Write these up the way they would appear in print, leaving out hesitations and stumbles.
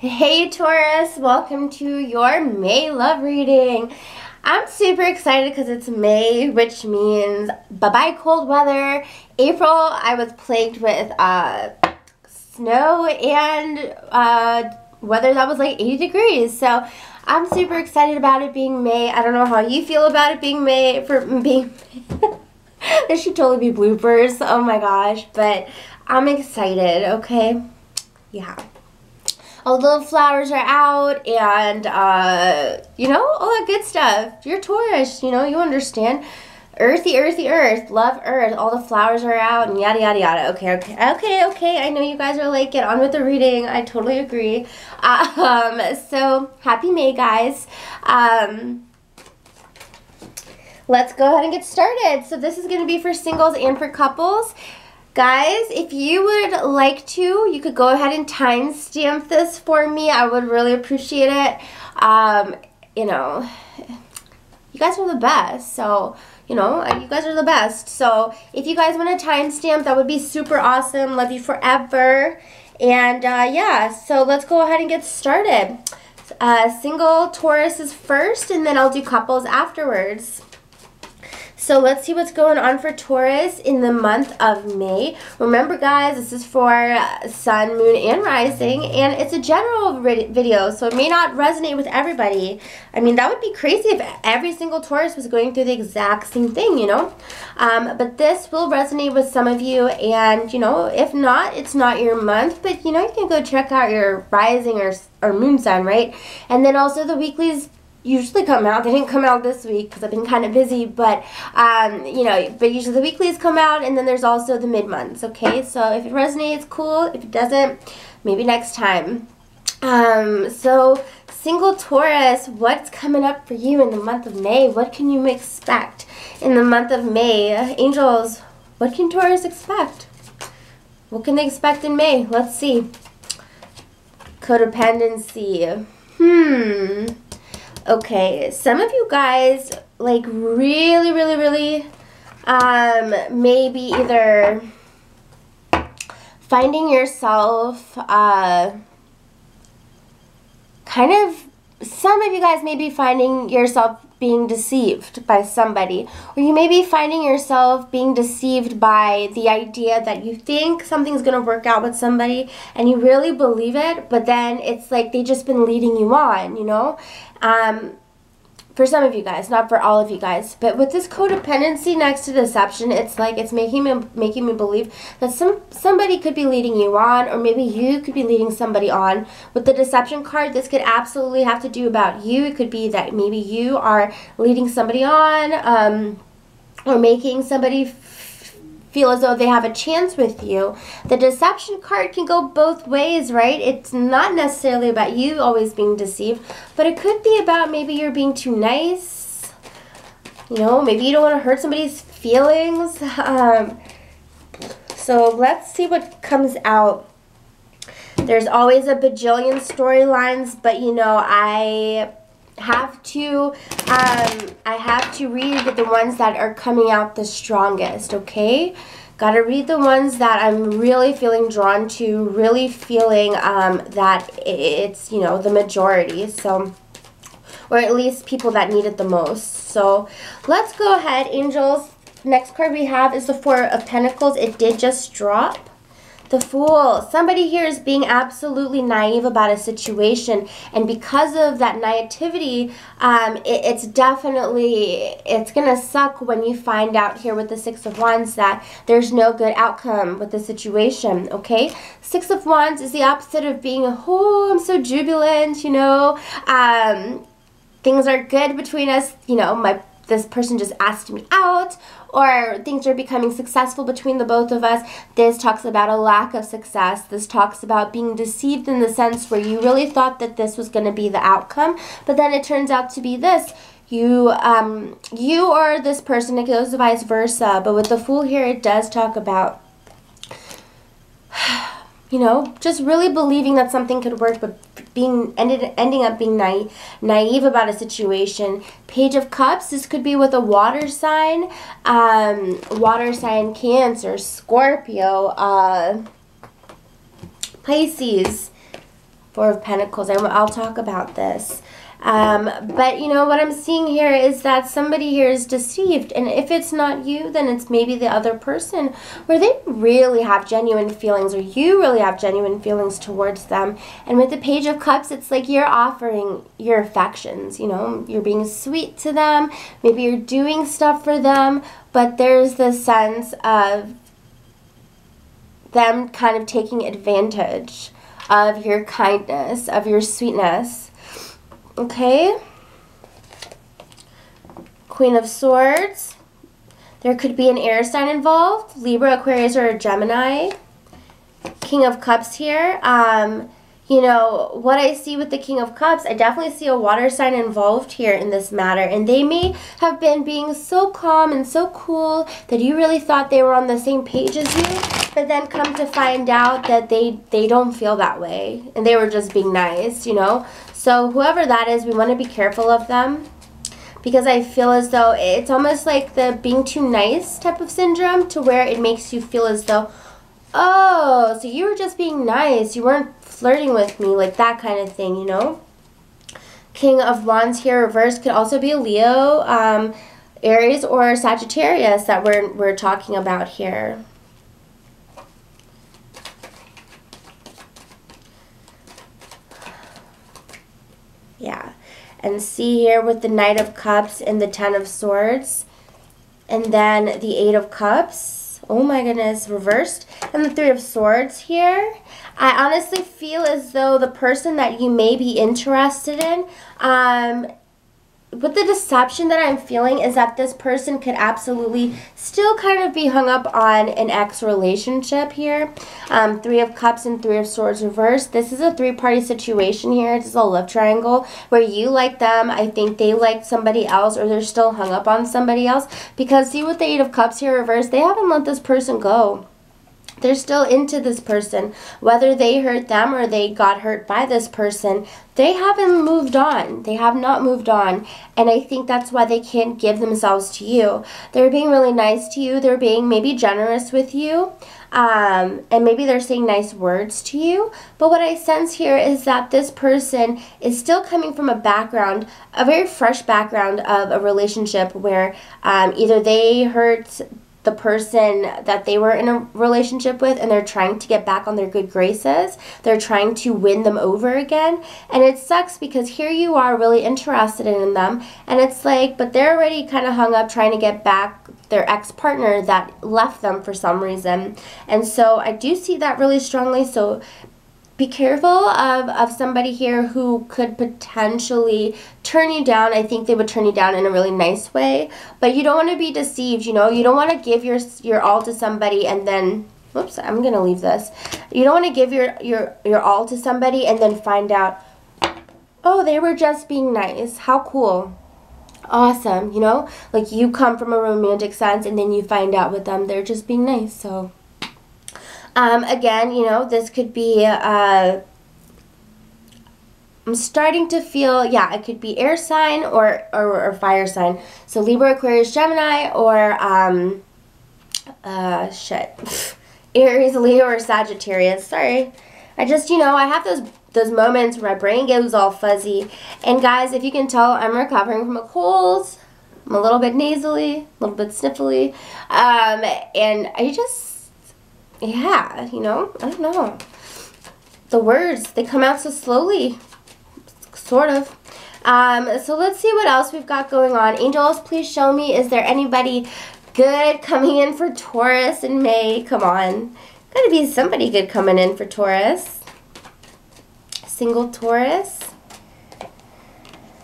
Hey Taurus, welcome to your May love reading. I'm super excited because it's May, which means bye-bye cold weather. April, I was plagued with snow and weather that was like 80 degrees. So I'm super excited about it being May. I don't know how you feel about it being May, for being there should totally be bloopers. Oh my gosh, but I'm excited, okay? Yeah. All the little flowers are out and, you know, all that good stuff. You're Taurus, you know, you understand. Earthy, earthy, earth. Love earth. All the flowers are out and yada, yada, yada. Okay. I know you guys are like, get on with the reading. I totally agree. So, happy May, guys. Let's go ahead and get started. So, this is going to be for singles and for couples. Guys, if you would like to, you could go ahead and timestamp this for me. I would really appreciate it. You know, you guys are the best. So, you know, you guys are the best. So, if you guys want a timestamp, that would be super awesome. Love you forever. And, yeah, so let's go ahead and get started. Single Taurus is first, and then I'll do couples afterwards. So let's see what's going on for Taurus in the month of May. Remember, guys, this is for sun, moon, and rising, and it's a general video, so it may not resonate with everybody. I mean, that would be crazy if every single Taurus was going through the exact same thing, you know? But this will resonate with some of you, and, you know, if not, it's not your month, but, you know, you can go check out your rising or moon sign, right? And then also the weeklies usually come out. They didn't come out this week because I've been kind of busy, but you know, but usually the weeklies come out, and then there's also the mid-months, okay? So if it resonates, cool. If it doesn't, maybe next time. So single Taurus, what's coming up for you in the month of May? What can you expect in the month of May? Angels, what can Taurus expect? What can they expect in May? Let's see. Codependency. Okay, some of you guys, like, really, maybe either finding yourself, some of you guys may be finding yourself being deceived by somebody, or you may be finding yourself being deceived by the idea that you think something's going to work out with somebody and you really believe it, but then it's like they've just been leading you on, you know? For some of you guys, not for all of you guys, but with this codependency next to deception, it's like it's making me believe that somebody could be leading you on, or maybe you could be leading somebody on. With the deception card, this could absolutely have to do about you. It could be that maybe you are leading somebody on, or making somebody feel as though they have a chance with you. The deception card can go both ways, right? It's not necessarily about you always being deceived, but it could be about maybe you're being too nice. You know, maybe you don't want to hurt somebody's feelings. So let's see what comes out. There's always a bajillion storylines, but you know, I have to read the ones that are coming out the strongest, okay? Gotta read the ones that I'm really feeling drawn to, really feeling that it's, you know, the majority, so, or at least people that need it the most. So let's go ahead, angels. Next card we have is the Four of Pentacles. It did just drop. The Fool. Somebody here is being absolutely naive about a situation, and because of that naivety, it's going to suck when you find out here with the Six of Wands that there's no good outcome with the situation, okay? Six of Wands is the opposite of being, oh, I'm so jubilant, you know, things are good between us, you know, this person just asked me out, or things are becoming successful between the both of us. This talks about a lack of success. This talks about being deceived in the sense where you really thought that this was going to be the outcome, but then it turns out to be this. You or this person, it goes vice versa. But with the Fool here, it does talk about, you know, just really believing that something could work, but ending up being naive about a situation. Page of Cups, this could be with a water sign, Cancer, Scorpio, Pisces, Four of Pentacles. I'll talk about this. But you know what I'm seeing here is that somebody here is deceived, and if it's not you, then it's maybe the other person where they really have genuine feelings, or you really have genuine feelings towards them. And with the Page of Cups, it's like you're offering your affections, you know, you're being sweet to them, maybe you're doing stuff for them, but there's this sense of them kind of taking advantage of your kindness, of your sweetness. Okay, Queen of Swords. There could be an air sign involved, Libra, Aquarius, or a Gemini. King of Cups here. You know, what I see with the King of Cups, I definitely see a water sign involved here in this matter. And they may have been being so calm and so cool that you really thought they were on the same page as you. But then come to find out that they don't feel that way. And they were just being nice, you know. So whoever that is, we want to be careful of them. Because I feel as though it's almost like the being too nice type of syndrome, to where it makes you feel as though, oh, so you were just being nice. You weren't flirting with me, like that kind of thing, you know. King of Wands here reversed could also be a Leo, Aries, or Sagittarius that we're talking about here. Yeah. And see here with the Knight of Cups and the Ten of Swords. And then the Eight of Cups. Oh my goodness, reversed. And the Three of Swords here. I honestly feel as though the person that you may be interested in, with the deception that I'm feeling, is that this person could absolutely still kind of be hung up on an ex relationship here. Three of Cups and Three of Swords reversed. This is a three-party situation here. It's a love triangle where you like them, I think they like somebody else, or they're still hung up on somebody else. Because see, with the Eight of Cups here reversed, they haven't let this person go. They're still into this person. Whether they hurt them or they got hurt by this person, they haven't moved on. They have not moved on. And I think that's why they can't give themselves to you. They're being really nice to you. They're being maybe generous with you. And maybe they're saying nice words to you. But what I sense here is that this person is still coming from a background, a very fresh background of a relationship where either they hurt the person that they were in a relationship with, and they're trying to get back on their good graces. They're trying to win them over again. And it sucks because here you are really interested in them, and it's like, but they're already kind of hung up trying to get back their ex-partner that left them for some reason. And so I do see that really strongly. So be careful of somebody here who could potentially turn you down. I think they would turn you down in a really nice way, but you don't want to be deceived, you know. You don't want to give your all to somebody and then, whoops, I'm going to leave this. You don't want to give your all to somebody and then find out, oh, they were just being nice. How cool. Awesome, you know? Like, you come from a romantic sense and then you find out with them they're just being nice, so again, you know, this could be, I'm starting to feel, yeah, it could be air sign or fire sign. So Libra, Aquarius, Gemini, or, Aries, Leo, or Sagittarius. Sorry. I just, you know, I have those moments where my brain goes all fuzzy. And guys, if you can tell, I'm recovering from a cold. I'm a little bit nasally, a little bit sniffly. And I just, yeah, you know, I don't know. The words, they come out so slowly, sort of. So let's see what else we've got going on. Angels, please show me, is there anybody good coming in for Taurus in May? Come on. Gotta be somebody good coming in for Taurus. Single Taurus.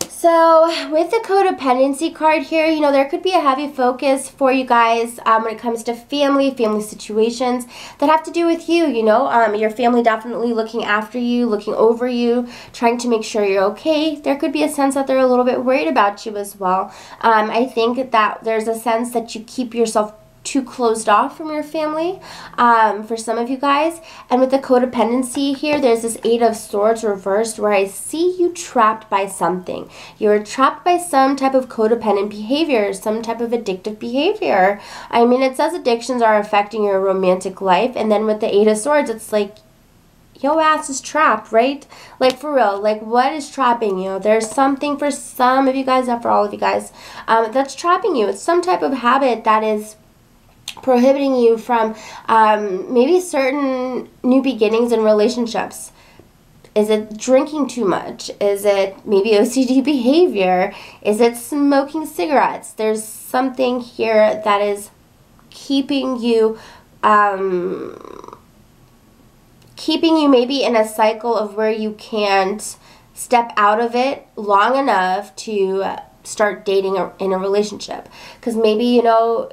So with the codependency card here, you know, there could be a heavy focus for you guys when it comes to family situations that have to do with you, you know. Your family definitely looking after you, looking over you, trying to make sure you're okay. There could be a sense that they're a little bit worried about you as well. I think that there's a sense that you keep yourself too closed off from your family for some of you guys. And with the codependency here, there's this Eight of Swords reversed where I see you trapped by something. You're trapped by some type of codependent behavior, some type of addictive behavior. I mean, it says addictions are affecting your romantic life, and then with the Eight of Swords, it's like, your ass is trapped, right? Like, for real, like, what is trapping you? There's something for some of you guys, not for all of you guys, that's trapping you. It's some type of habit that is prohibiting you from maybe certain new beginnings in relationships. Is it drinking too much? Is it maybe OCD behavior? Is it smoking cigarettes? There's something here that is keeping you maybe in a cycle of where you can't step out of it long enough to start dating in a relationship. Because maybe, you know,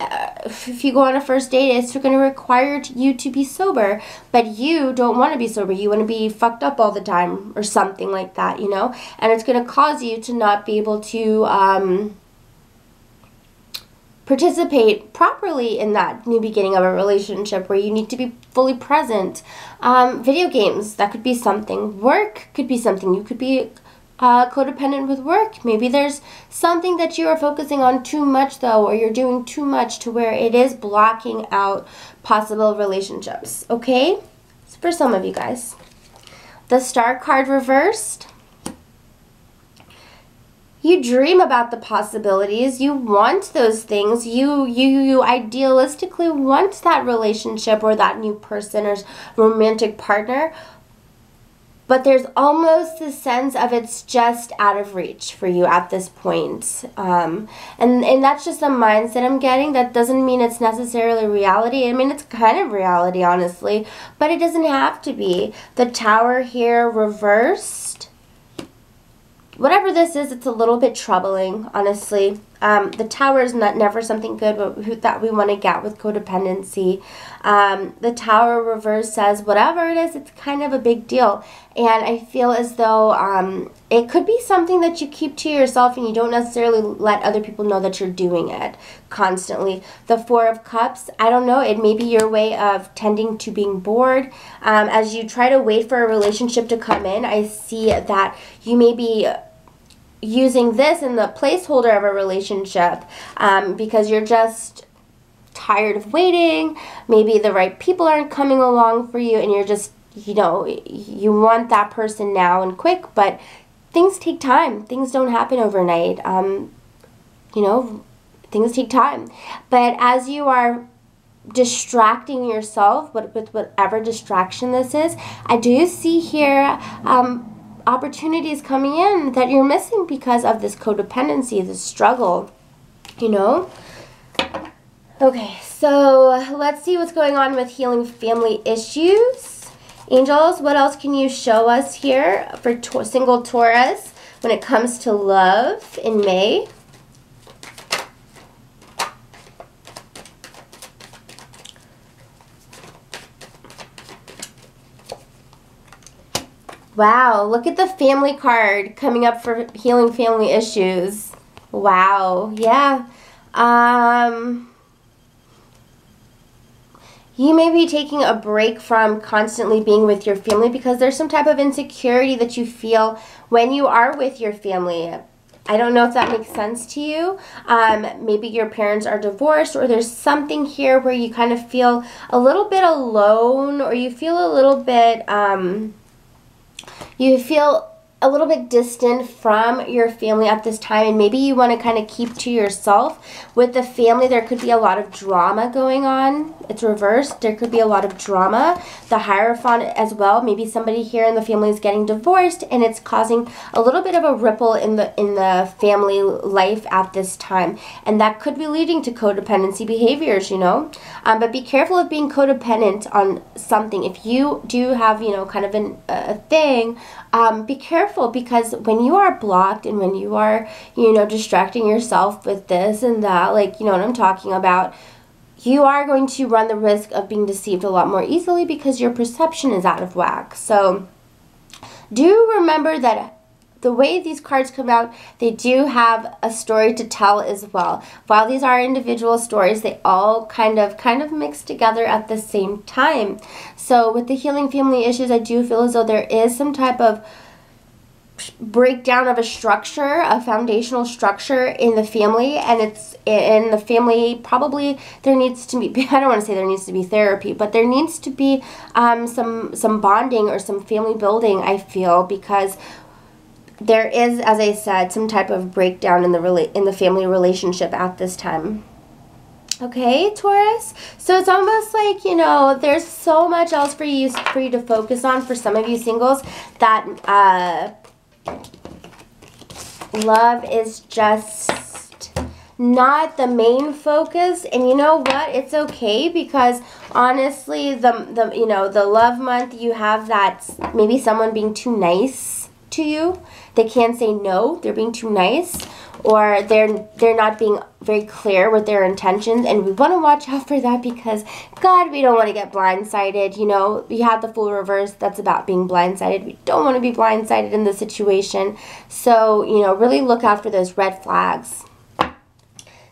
if you go on a first date, it's going to require you to be sober, but you don't want to be sober. You want to be fucked up all the time or something like that, you know? And it's going to cause you to not be able to participate properly in that new beginning of a relationship where you need to be fully present. Video games, that could be something. Work could be something. You could be codependent with work. Maybe there's something that you are focusing on too much, though, or you're doing too much to where it is blocking out possible relationships. Okay? It's for some of you guys. The Star card reversed. You dream about the possibilities. You want those things. You idealistically want that relationship or that new person or romantic partner. But there's almost the sense of it's just out of reach for you at this point. And that's just a mindset I'm getting. That doesn't mean it's necessarily reality. I mean, it's kind of reality, honestly. But it doesn't have to be. The Tower here reversed. Whatever this is, it's a little bit troubling, honestly. The Tower is never something good that we want to get with codependency. The Tower reverse says whatever it is, it's kind of a big deal. And I feel as though it could be something that you keep to yourself and you don't necessarily let other people know that you're doing it constantly. The Four of Cups, I don't know, it may be your way of tending to being bored. As you try to wait for a relationship to come in, I see that you may be using this in the placeholder of a relationship because you're just tired of waiting. Maybe the right people aren't coming along for you and you're just, you know, you want that person now and quick, but things take time. Things don't happen overnight. You know, things take time. But as you are distracting yourself with whatever distraction this is, I do see here opportunities coming in that you're missing because of this codependency, this struggle, you know? Okay, so let's see what's going on with healing family issues. Angels, what else can you show us here for single Taurus when it comes to love in May? Wow, look at the family card coming up for healing family issues. Wow, yeah. You may be taking a break from constantly being with your family because there's some type of insecurity that you feel when you are with your family. I don't know if that makes sense to you. Maybe your parents are divorced, or there's something here where you kind of feel a little bit alone, or you feel a little bit distant from your family at this time, and maybe you want to kind of keep to yourself. With the family, there could be a lot of drama going on. It's reversed. There could be a lot of drama. The Hierophant as well. Maybe somebody here in the family is getting divorced, and it's causing a little bit of a ripple in the family life at this time, and that could be leading to codependency behaviors, you know. But be careful of being codependent on something. If you do have, you know, kind of a thing, be careful, because when you are blocked and when you are, you know, distracting yourself with this and that, like, you know what I'm talking about, you are going to run the risk of being deceived a lot more easily because your perception is out of whack. So do remember that the way these cards come out, they do have a story to tell as well. While these are individual stories, they all kind of mix together at the same time. So with the healing family issues, I do feel as though there is some type of breakdown of a structure, a foundational structure in the family, and it's in the family. Probably there needs to be, I don't want to say there needs to be therapy, but there needs to be some bonding or some family building, I feel, because there is, as I said, some type of breakdown in the family relationship at this time. Okay, Taurus? So it's almost like, you know, there's so much else for you to focus on for some of you singles that love is just not the main focus. And you know what? It's okay, because honestly, the love month, you have that maybe someone being too nice to you. They can't say no. They're being too nice, or they're not being very clear with their intentions, and we want to watch out for that, because God, we don't want to get blindsided. You know, you have the Fool reverse, that's about being blindsided. We don't want to be blindsided in this situation, so you know, really look out for those red flags.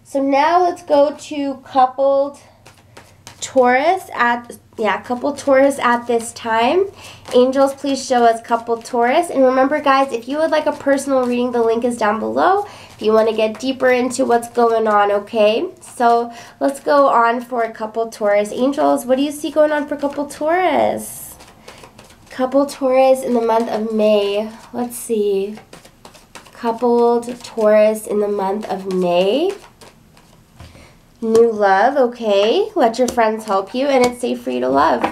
So now let's go to coupled Taurus coupled Taurus at this time. Angels, please show us coupled Taurus. And remember, guys, if you would like a personal reading, the link is down below if you want to get deeper into what's going on, okay? So let's go on for a coupled Taurus. Angels, what do you see going on for coupled Taurus? Coupled Taurus in the month of May. Let's see. Coupled Taurus in the month of May. New love, okay. Let your friends help you, and it's safe for you to love.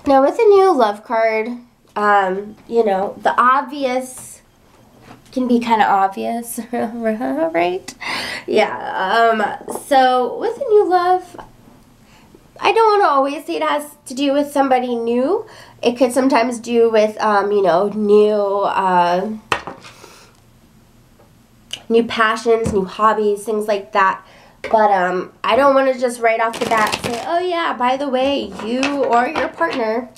Now, with a new love card, you know, the obvious can be kind of obvious, right? Yeah, so with a new love, I don't want to always say it has to do with somebody new. It could sometimes do with, you know, new passions, new hobbies, things like that. But I don't want to just right off the bat say, oh yeah, by the way, you or your partner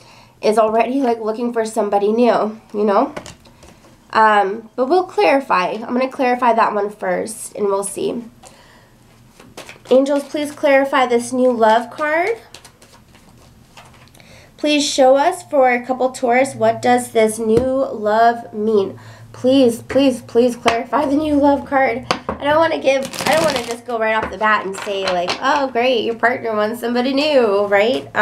is already like looking for somebody new, you know. But we'll clarify. I'm going to clarify that one first, and we'll see. Angels, please clarify this new love card. Please show us for a couple Taurus, what does this new love mean? Please, please, please clarify the new love card. I don't want to just go right off the bat and say like, oh great, your partner wants somebody new, right?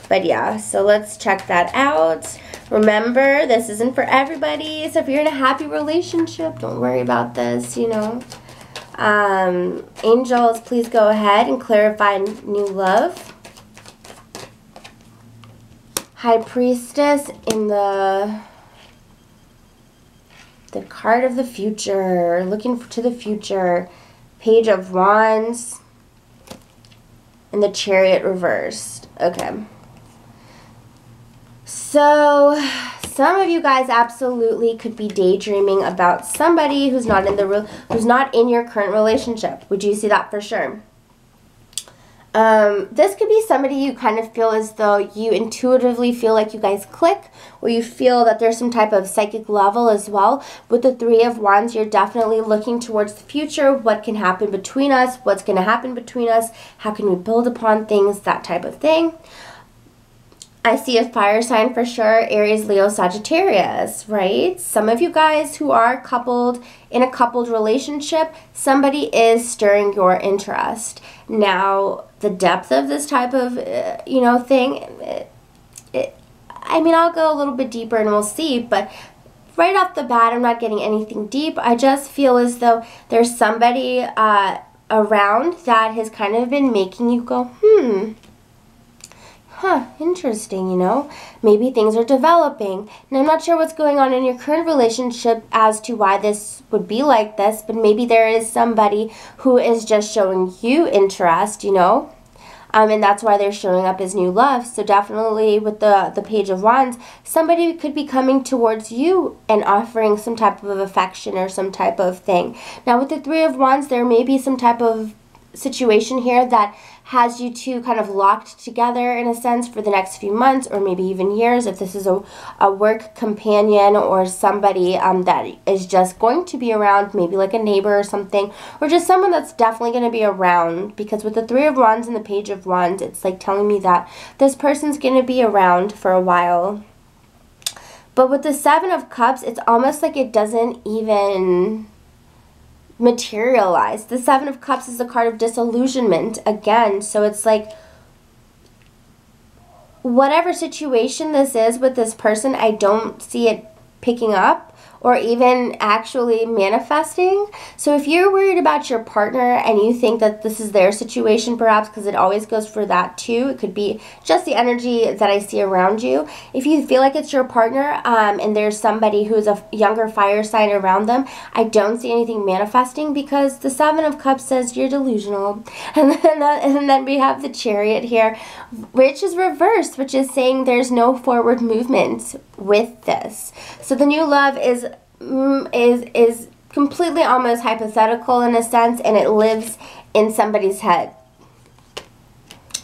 But yeah, so let's check that out. Remember, this isn't for everybody. So if you're in a happy relationship, don't worry about this, you know. Angels, please go ahead and clarify new love. High Priestess in the card of the future, looking to the future. Page of Wands and the Chariot reversed. Okay. So some of you guys absolutely could be daydreaming about somebody who's not in your current relationship. Would you see that for sure? This could be somebody you kind of feel as though you intuitively feel like you guys click, or you feel that there's some type of psychic level as well. With the Three of Wands, you're definitely looking towards the future. What can happen between us? What's going to happen between us? How can we build upon things? That type of thing. I see a fire sign for sure, Aries, Leo, Sagittarius, right? Some of you guys who are coupled, in a coupled relationship, somebody is stirring your interest. Now, the depth of this type of, you know, thing, I mean, I'll go a little bit deeper and we'll see, but right off the bat, I'm not getting anything deep. I just feel as though there's somebody around that has kind of been making you go, interesting, you know. Maybe things are developing. And I'm not sure what's going on in your current relationship as to why this would be like this, but maybe there is somebody who is just showing you interest, you know. And that's why they're showing up as new love. So definitely with the Page of Wands, somebody could be coming towards you and offering some type of affection or some type of thing. Now with the Three of Wands, there may be some type of situation here that has you two kind of locked together in a sense for the next few months or maybe even years, if this is a work companion or somebody that is just going to be around, maybe like a neighbor or something, or just someone that's definitely going to be around. Because with the Three of Wands and the Page of Wands, it's like telling me that this person's going to be around for a while. But with the Seven of Cups, it's almost like it doesn't even materialize. The Seven of Cups is the card of disillusionment again. So it's like, whatever situation this is with this person, I don't see it picking up or even actually manifesting. So if you're worried about your partner and you think that this is their situation, perhaps, because it always goes for that too, it could be just the energy that I see around you. If you feel like it's your partner and there's somebody who's a younger fire sign around them, I don't see anything manifesting, because the Seven of Cups says you're delusional. And then we have the Chariot here, which is reversed, which is saying there's no forward movement with this. So the new love is completely almost hypothetical in a sense, and it lives in somebody's head.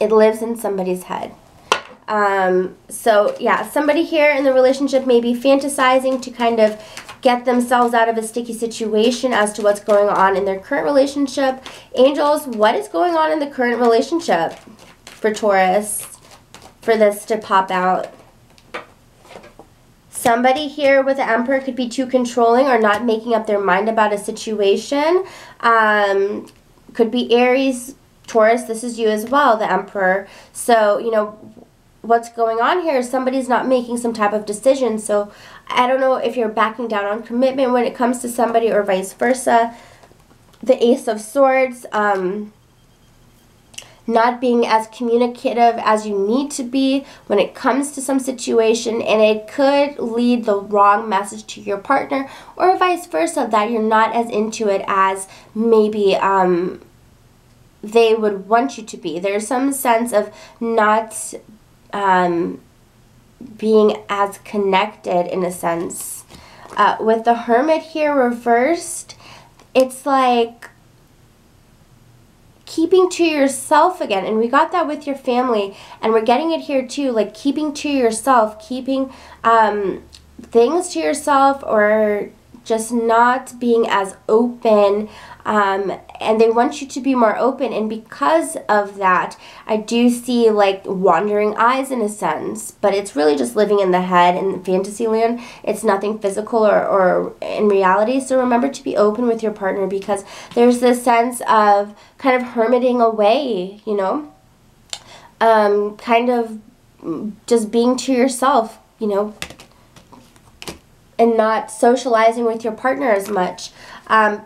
It lives in somebody's head. So yeah, somebody here in the relationship may be fantasizing to kind of get themselves out of a sticky situation as to what's going on in their current relationship. Angels, what is going on in the current relationship for Taurus for this to pop out? Somebody here with the Emperor could be too controlling or not making up their mind about a situation. Could be Aries, Taurus, this is you as well, the Emperor. So, you know, what's going on here is somebody's not making some type of decision. So, I don't know if you're backing down on commitment when it comes to somebody or vice versa. The Ace of Swords, not being as communicative as you need to be when it comes to some situation, and it could lead the wrong message to your partner, or vice versa, that you're not as into it as maybe they would want you to be. There's some sense of not being as connected in a sense. With the Hermit here reversed, it's like keeping to yourself again, and we got that with your family, and we're getting it here too, like keeping to yourself, keeping things to yourself, or just not being as open, and they want you to be more open, and because of that, I do see like wandering eyes in a sense, but it's really just living in the head in fantasy land. It's nothing physical or in reality. So remember to be open with your partner, because there's this sense of kind of hermiting away, you know, kind of just being to yourself, you know, and not socializing with your partner as much.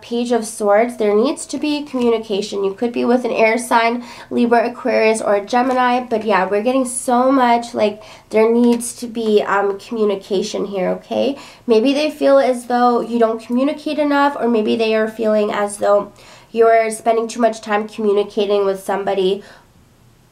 Page of Swords, there needs to be communication. You could be with an air sign, Libra, Aquarius, or a Gemini, but yeah, we're getting so much like there needs to be communication here, okay? Maybe they feel as though you don't communicate enough, or maybe they are feeling as though you're spending too much time communicating with somebody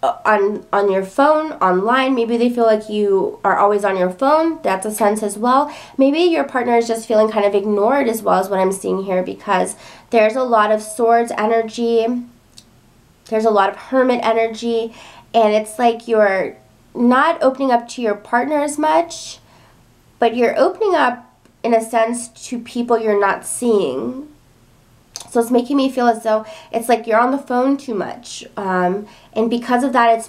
on your phone, online. Maybe they feel like you are always on your phone. That's a sense as well. Maybe your partner is just feeling kind of ignored as well, as what I'm seeing here, because there's a lot of Swords energy. There's a lot of Hermit energy, and it's like you're not opening up to your partner as much, but you're opening up in a sense to people you're not seeing. So it's making me feel as though it's like you're on the phone too much. And because of that,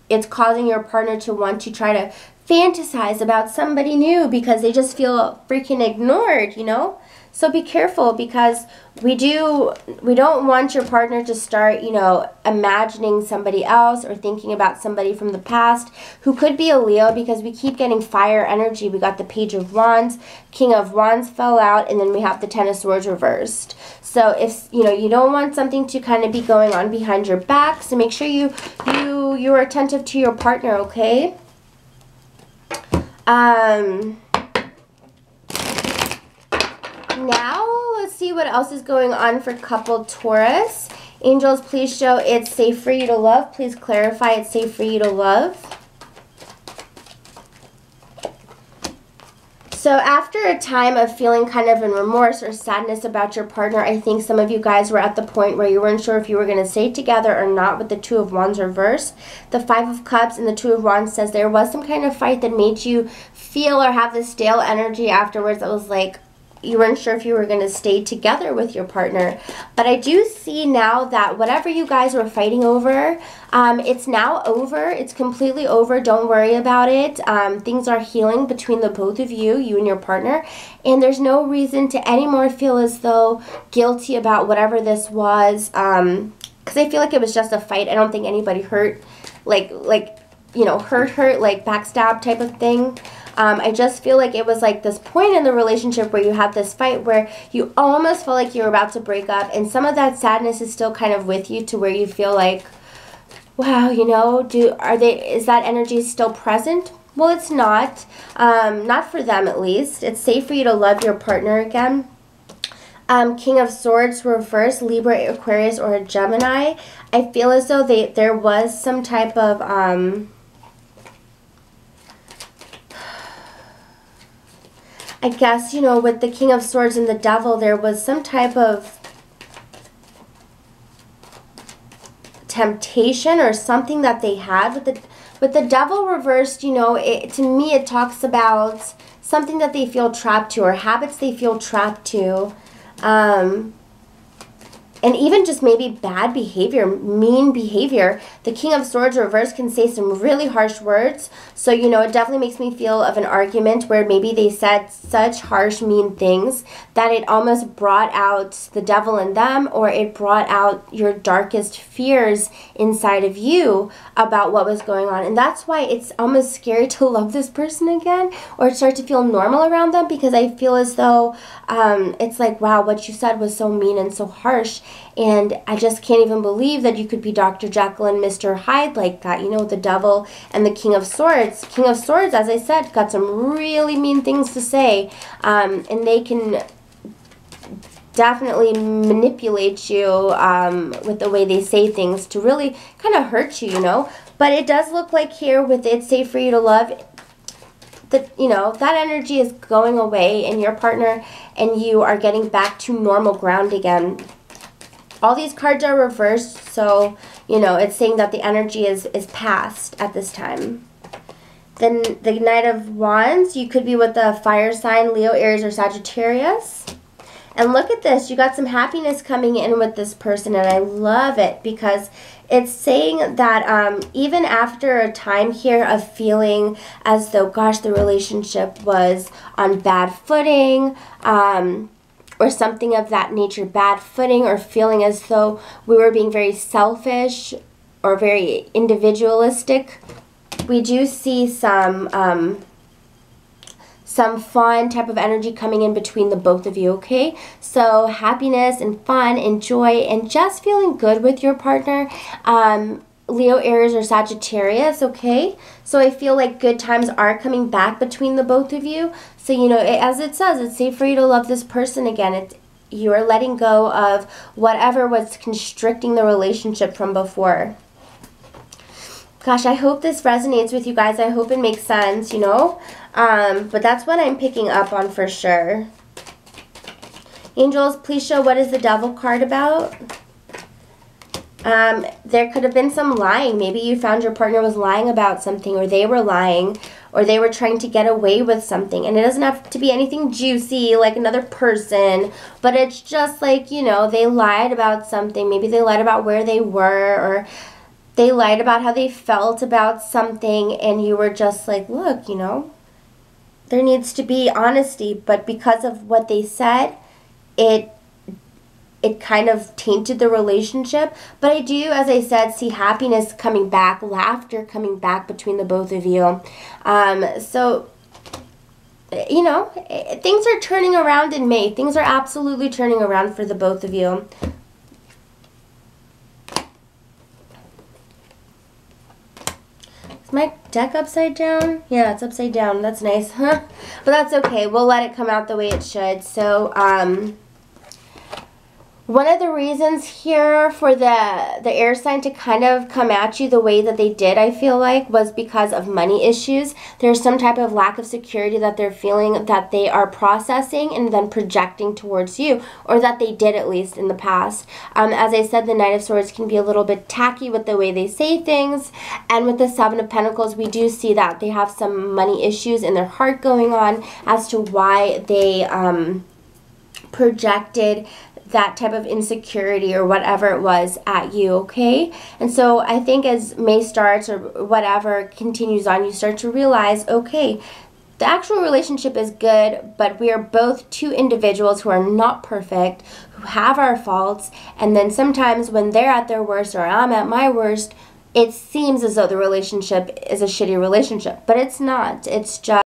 it's causing your partner to want to try to fantasize about somebody new, because they just feel freaking ignored, you know? So be careful, because we don't want your partner to start, you know, imagining somebody else or thinking about somebody from the past who could be a Leo, because we keep getting fire energy. We got the Page of Wands, King of Wands fell out, and then we have the Ten of Swords reversed. So if, you know, you don't want something to kind of be going on behind your back, so make sure you are attentive to your partner, okay? Now, let's see what else is going on for couple Taurus. Angels, please show it's safe for you to love. Please clarify it's safe for you to love. So after a time of feeling kind of in remorse or sadness about your partner, I think some of you guys were at the point where you weren't sure if you were going to stay together or not with the Two of Wands reversed. The Five of Cups and the Two of Wands says there was some kind of fight that made you feel or have this stale energy afterwards that was like, you weren't sure if you were going to stay together with your partner. But I do see now that whatever you guys were fighting over, it's now over. It's completely over. Don't worry about it. Things are healing between the both of you and your partner. And there's no reason to anymore feel as though guilty about whatever this was. Because I feel like it was just a fight. I don't think anybody hurt, like hurt, like backstab type of thing. I just feel like it was like this point in the relationship where you had this fight where you almost felt like you were about to break up, and some of that sadness is still kind of with you to where you feel like, wow, you know, is that energy still present? Well, it's not. Not for them, at least. It's safe for you to love your partner again. King of Swords reverse, Libra, Aquarius, or a Gemini. I feel as though there was some type of I guess, you know, with the King of Swords and the Devil, there was some type of temptation or something that they had with the Devil reversed. You know, to me it talks about something that they feel trapped to, or habits they feel trapped to, and even just maybe bad behavior, mean behavior. The King of Swords reverse can say some really harsh words. So, you know, it definitely makes me feel of an argument where maybe they said such harsh, mean things that it almost brought out the devil in them, or it brought out your darkest fears inside of you about what was going on. And that's why it's almost scary to love this person again, or start to feel normal around them, because I feel as though it's like, wow, what you said was so mean and so harsh. And I just can't even believe that you could be Dr. Jekyll and Mr. Hyde like that, you know, the Devil and the King of Swords. King of Swords, as I said, got some really mean things to say, and they can definitely manipulate you with the way they say things to really kind of hurt you, you know. But it does look like here with It's Safe for You to Love, that, you know, that energy is going away, and your partner and you are getting back to normal ground again. All these cards are reversed, so, you know, it's saying that the energy is past at this time. Then the Knight of Wands, you could be with the fire sign, Leo, Aries, or Sagittarius. And look at this, you got some happiness coming in with this person, and I love it, because it's saying that even after a time here of feeling as though, gosh, the relationship was on bad footing, or something of that nature, bad footing, or feeling as though we were being very selfish or very individualistic, we do see some fun type of energy coming in between the both of you, okay? So happiness and fun and joy and just feeling good with your partner. Leo, Aries, or Sagittarius, okay? So I feel like good times are coming back between the both of you. So, you know, as it says, it's safe for you to love this person again. You are letting go of whatever was constricting the relationship from before. Gosh, I hope this resonates with you guys. I hope it makes sense, you know? But that's what I'm picking up on for sure. Angels, please show what is the Devil card about. There could have been some lying. Maybe you found your partner was lying about something, or they were lying, or they were trying to get away with something. And it doesn't have to be anything juicy like another person, but it's just like, you know, they lied about something. Maybe they lied about where they were, or they lied about how they felt about something, and you were just like, look, you know, there needs to be honesty, but because of what they said, it kind of tainted the relationship. But I do, as I said, see happiness coming back, laughter coming back between the both of you. So, you know, things are turning around in May. Things are absolutely turning around for the both of you. Is my deck upside down? Yeah, it's upside down. That's nice, huh? But that's okay. We'll let it come out the way it should. So, one of the reasons here for the air sign to kind of come at you the way that they did, I feel like, was because of money issues. There's some type of lack of security that they're feeling, that they are processing and then projecting towards you, or that they did at least in the past. As I said, the Knight of Swords can be a little bit tacky with the way they say things, and with the Seven of Pentacles, we do see that they have some money issues in their heart going on as to why they projected that type of insecurity or whatever it was at you, okay? And so I think as May starts or whatever continues on, you start to realize, okay, the actual relationship is good, but we are both two individuals who are not perfect, who have our faults, and then sometimes when they're at their worst or I'm at my worst, it seems as though the relationship is a shitty relationship, but it's not. It's just